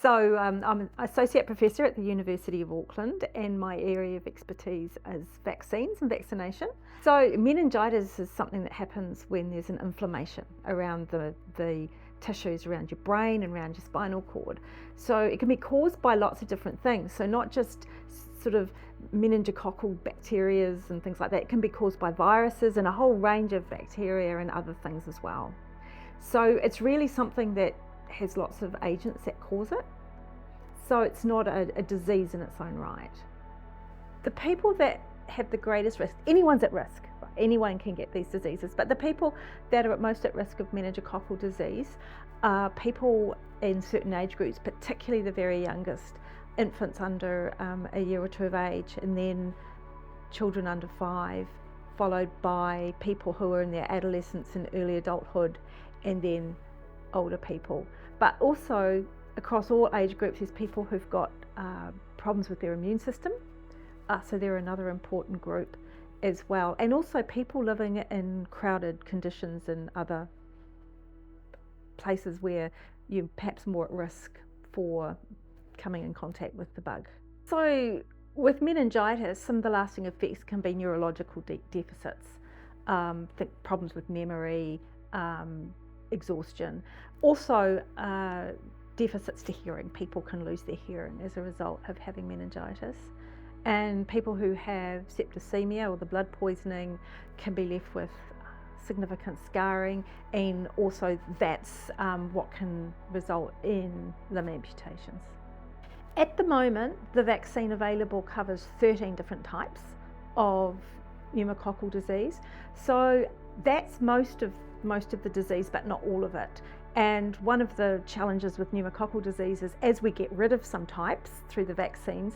So I'm an associate professor at the University of Auckland, and my area of expertise is vaccines and vaccination. So meningitis is something that happens when there's an inflammation around the tissues around your brain and around your spinal cord. So it can be caused by lots of different things. So not just sort of meningococcal bacterias and things like that. It can be caused by viruses and a whole range of bacteria and other things as well. So it's really something that has lots of agents that cause it. So it's not a disease in its own right. The people that have the greatest risk, anyone's at risk, right? Anyone can get these diseases, but the people that are most at risk of meningococcal disease are people in certain age groups, particularly the very youngest, infants under a year or two of age, and then children under 5, followed by people who are in their adolescence and early adulthood, and then older people. But also across all age groups, there's people who've got problems with their immune system. So they're another important group as well. And also people living in crowded conditions and other places where you're perhaps more at risk for coming in contact with the bug. So with meningitis, some of the lasting effects can be neurological deficits, problems with memory, exhaustion. Also, deficits to hearing. People can lose their hearing as a result of having meningitis. And people who have septicemia or the blood poisoning can be left with significant scarring, and also that's what can result in limb amputations. At the moment, the vaccine available covers 13 different types of pneumococcal disease. So that's most of the disease, but not all of it. And one of the challenges with pneumococcal disease is as we get rid of some types through the vaccines,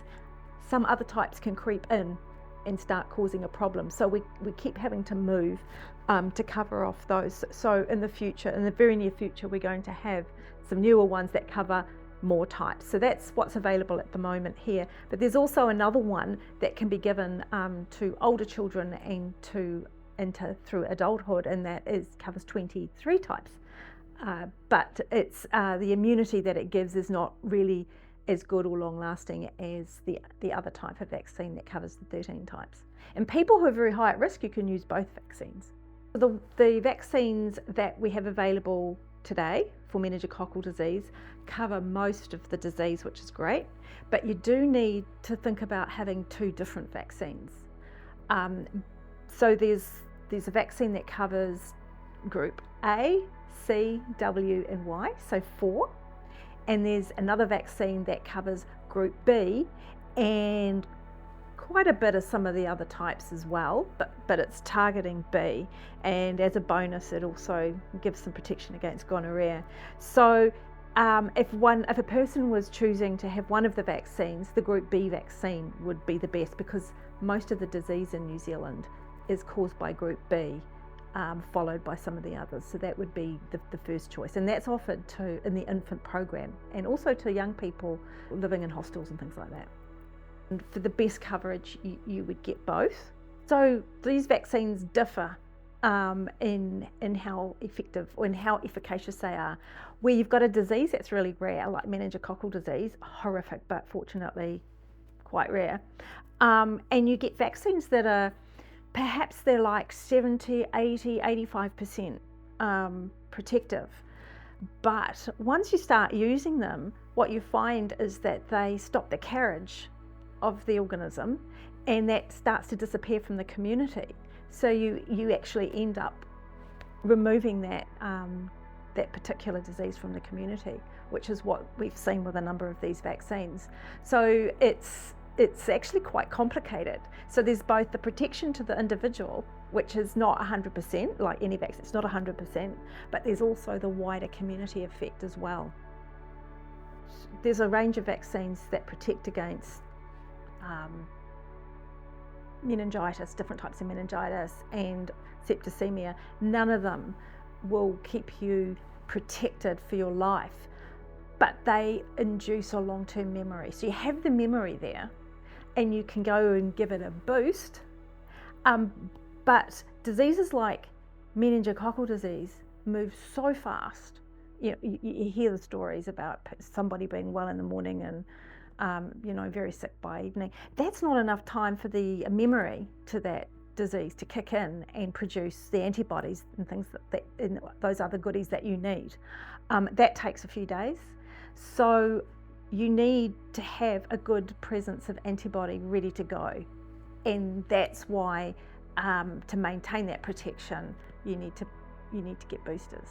some other types can creep in and start causing a problem. So we keep having to move to cover off those. So in the future, in the very near future, we're going to have some newer ones that cover more types. So that's what's available at the moment here. But there's also another one that can be given to older children and through adulthood, and that covers 23 types. But it's the immunity that it gives is not really as good or long lasting as the other type of vaccine that covers the 13 types. And people who are very high at risk, you can use both vaccines. The vaccines that we have available today for meningococcal disease cover most of the disease, which is great, but you do need to think about having 2 different vaccines. So there's a vaccine that covers group A, C, W and Y, so 4. And there's another vaccine that covers group B and quite a bit of some of the other types as well, but it's targeting B. And as a bonus, it also gives some protection against gonorrhea. So if a person was choosing to have one of the vaccines, the group B vaccine would be the best, because most of the disease in New Zealand is caused by group B, followed by some of the others. So that would be the first choice, and that's offered in the infant program and also to young people living in hostels and things like that. And for the best coverage, you would get both. So these vaccines differ in how effective or in how efficacious they are. Where you've got a disease that's really rare, like meningococcal disease, horrific but fortunately quite rare, and you get vaccines that are perhaps they're like 70, 80, 85% protective. But once you start using them, what you find is that they stop the carriage of the organism, and that starts to disappear from the community. So you actually end up removing that particular disease from the community, which is what we've seen with a number of these vaccines. So it's actually quite complicated. So there's both the protection to the individual, which is not 100%, like any vaccine, it's not 100%, but there's also the wider community effect as well. There's a range of vaccines that protect against meningitis, different types of meningitis and septicemia. None of them will keep you protected for your life, but they induce a long-term memory. So you have the memory there, and you can go and give it a boost. But diseases like meningococcal disease move so fast you hear the stories about somebody being well in the morning and very sick by evening. That's not enough time for the memory to that disease to kick in and produce the antibodies and things and those other goodies that you need. That takes a few days. So you need to have a good presence of antibody ready to go. And that's why to maintain that protection, you need to get boosters.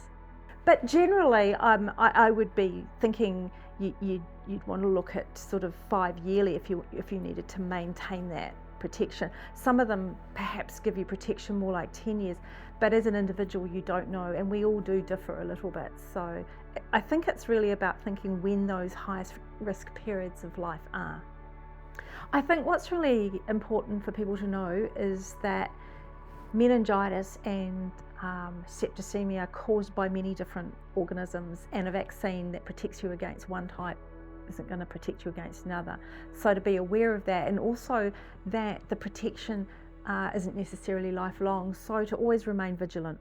But generally, I would be thinking you'd want to look at sort of 5 yearly if you needed to maintain that protection. Some of them perhaps give you protection more like 10 years, but as an individual you don't know, and we all do differ a little bit. So I think it's really about thinking when those highest risk periods of life are. I think what's really important for people to know is that meningitis and septicemia are caused by many different organisms, and a vaccine that protects you against one type isn't going to protect you against another. So to be aware of that, and also that the protection isn't necessarily lifelong, so to always remain vigilant.